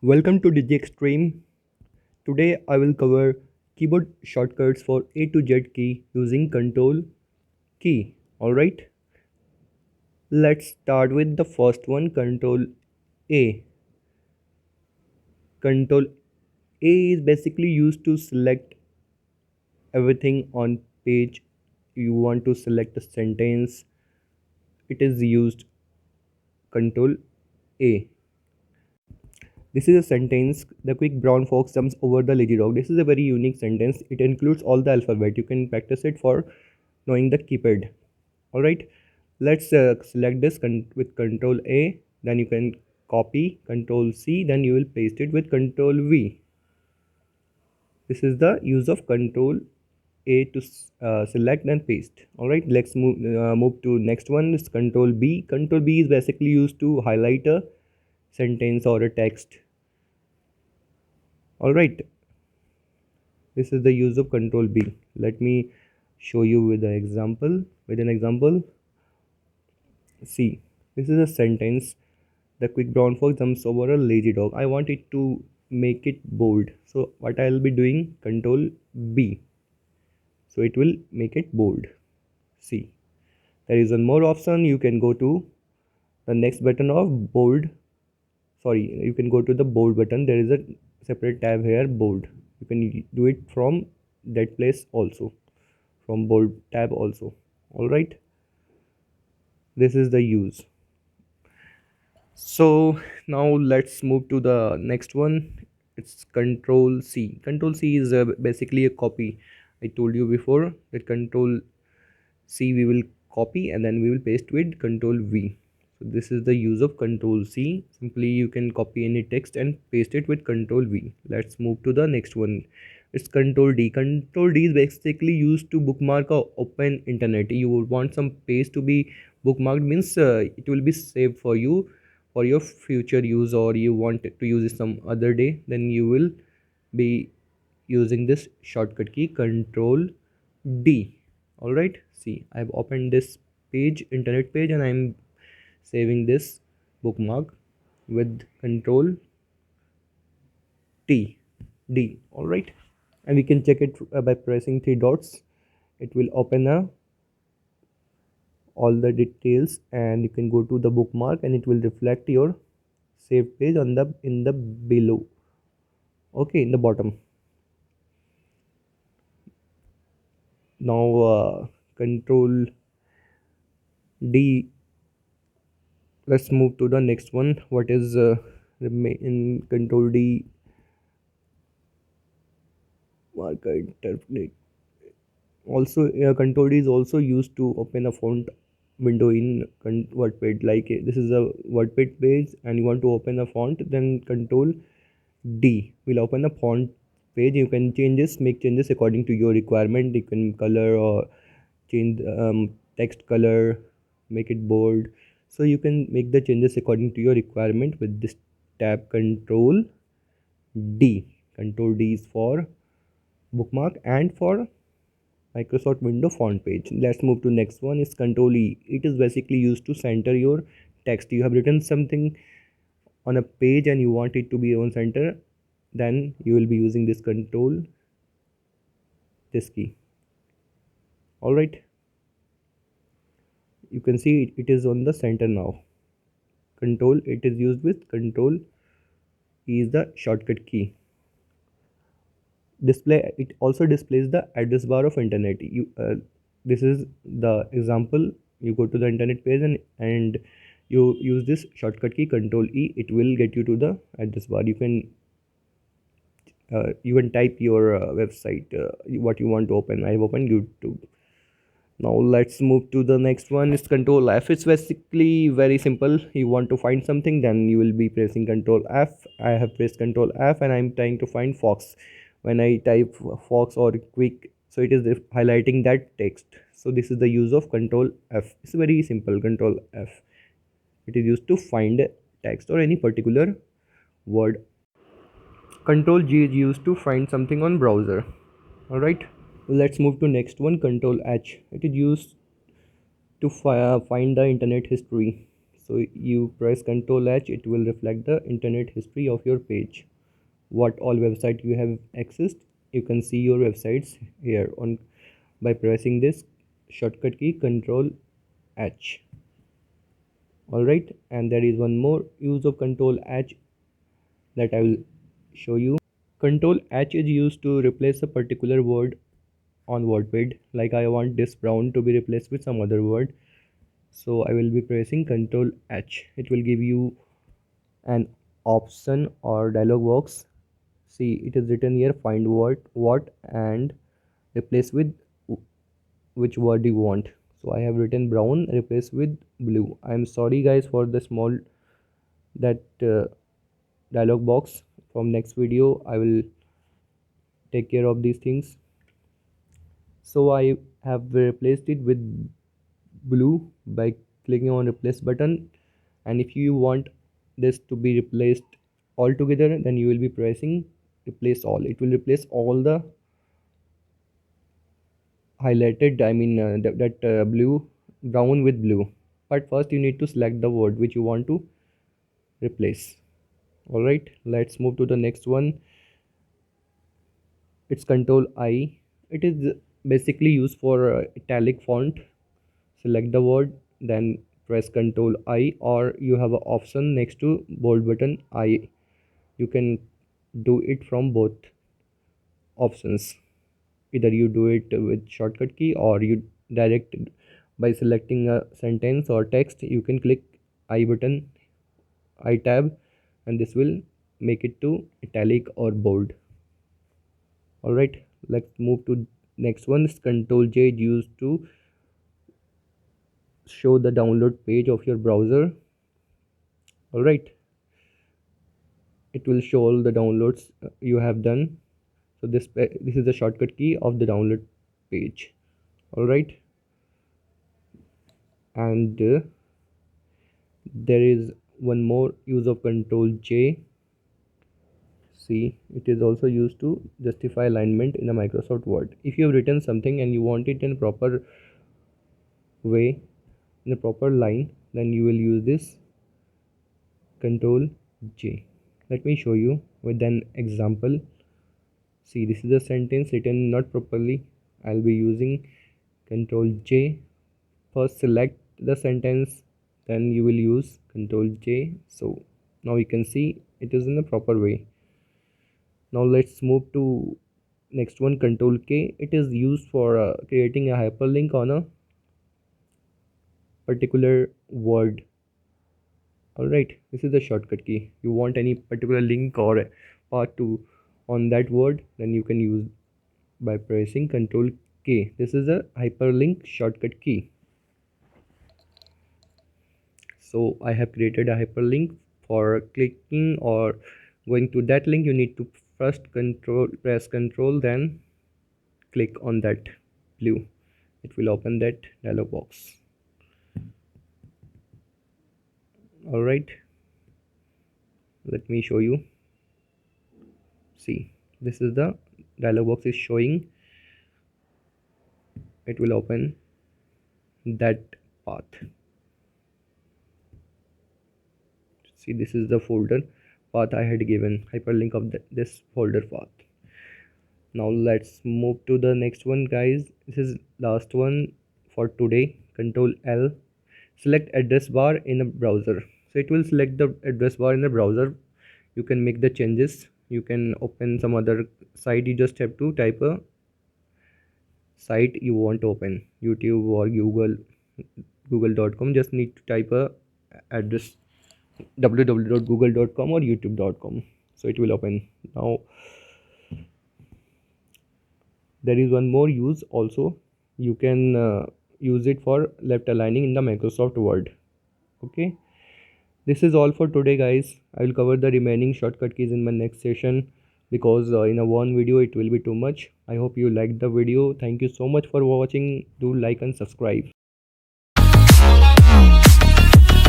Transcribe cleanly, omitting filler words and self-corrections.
Welcome to DJ Extreme. Today I will cover keyboard shortcuts for A to Z key using Control key. Alright, let's start with the first one, Control A. Control A is basically used to select everything on page. You want to select a sentence, it is used Control A. This is a sentence. The quick brown fox jumps over the lazy dog. This is a very unique sentence. It includes all the alphabet. You can practice it for knowing the keypad. Alright. Let's select this with Control A. Then you can copy Control C. Then you will paste it with Control V. This is the use of Control A to select and paste. Alright. Let's move to next one. Is Control B. Control B is basically used to highlight a sentence or a text. Alright, this is the use of Control B. Let me show you with an example. See, this is a sentence. The quick brown fox jumps over a lazy dog. I want it to make it bold. So what I'll be doing, Control B. So it will make it bold. See, there is one more option. You can go to the next button of bold. Sorry, you can go to the bold button. There is a separate tab here, bold. You can do it from that place also, from bold tab also. All right, this is the use. So now let's move to the next one. It's Control C. Control C is basically a copy. I told you before that Control C we will copy and then we will paste with Control V. So this is the use of Control C. Simply you can copy any text and paste it with Control V. Let's move to the next one. It's Control D. Control D is basically used to bookmark or open internet. You would want some page to be bookmarked, means it will be saved for you for your future use, or you want to use it some other day, then you will be using this shortcut key Control D. Alright, see, I've opened this page, internet page, and I'm saving this bookmark with Control D. Alright, and we can check it by pressing three dots. It will open all the details, and you can go to the bookmark and it will reflect your saved page on the below. Okay, in the bottom. Now Control D. Let's move to the next one. What is in Control D? Marker interpret. Also, Control D is also used to open a font window in WordPad. Like this is a WordPad page, and you want to open a font, then Control D will open a font page. You can make changes according to your requirement. You can color or change text color, make it bold. So you can make the changes according to your requirement with this tab Control D. Control D is for bookmark and for Microsoft window font page. Let's move to next one. Is Control E. It is basically used to center your text. You have written something on a page and you want it to be on center, then you will be using this this key. All right, you can see it is on the center now. Control, it is used with Control E is the shortcut key. Display, it also displays the address bar of internet. This is the example. You go to the internet page and you use this shortcut key Control E. It will get you to the address bar. You can type your website, what you want to open. I've opened YouTube. Now let's move to the next one. Is Control F. It's basically very simple. You want to find something, then you will be pressing Control F. I have pressed Control F and I'm trying to find fox. When I type fox or quick, so it is highlighting that text. So this is the use of Control F. It's very simple. Control F, it is used to find text or any particular word. Control G is used to find something on browser. All right, let's move to next one. Control H, it is used to find the internet history. So you press Ctrl+H, it will reflect the internet history of your page. What all website you have accessed, you can see your websites here on by pressing this shortcut key Ctrl+H. Alright, and there is one more use of Ctrl+H that I will show you. Ctrl+H is used to replace a particular word on WordPad. Like I want this brown to be replaced with some other word, so I will be pressing Ctrl+H. It will give you an option or dialog box. See, it is written here, find what and replace with which word you want. So I have written brown, replace with blue. I am sorry guys for the small that dialog box. From next video I will take care of these things. So I have replaced it with blue by clicking on replace button, and if you want this to be replaced altogether, then you will be pressing replace all. It will replace all the highlighted, I mean blue, brown with blue. But first you need to select the word which you want to replace. All right, let's move to the next one. It's Ctrl+I. It is basically used for italic font. Select the word, then press Ctrl+I, or you have an option next to bold button I. You can do it from both options. Either you do it with shortcut key, or you direct by selecting a sentence or text. You can click I button, I tab, and this will make it to italic or bold. All right, let's move to next one. Is Ctrl+J used to show the download page of your browser. All right, it will show all the downloads you have done. So this is the shortcut key of the download page. All right, and there is one more use of Ctrl+J. See, it is also used to justify alignment in a Microsoft Word. If you have written something and you want it in proper way, in a proper line, then you will use this Ctrl+J. Let me show you with an example. See, this is a sentence written not properly. I'll be using Ctrl+J. First select the sentence, then you will use Ctrl+J. So now you can see it is in the proper way. Now let's move to next one, Ctrl+K. It is used for creating a hyperlink on a particular word. Alright, this is the shortcut key. You want any particular link or part to on that word, then you can use by pressing Ctrl+K. This is a hyperlink shortcut key. So I have created a hyperlink. For clicking or going to that link, you need to first press Ctrl, then click on that blue. It will open that dialog box. All right, let me show you. See, this is the dialog box is showing. It will open that path. See, this is the folder path I had given, hyperlink of this folder path. Now let's move to the next one, guys. This is last one for today. Ctrl+L. Select address bar in a browser. So it will select the address bar in the browser. You can make the changes. You can open some other site. You just have to type a site you want to open, YouTube or google.com. Just need to type a address www.google.com or youtube.com, so it will open. Now there is one more use also. You can use it for left aligning in the Microsoft Word. Okay, this is all for today, guys. I will cover the remaining shortcut keys in my next session, because in a one video it will be too much. I hope you liked the video. Thank you so much for watching. Do like and subscribe.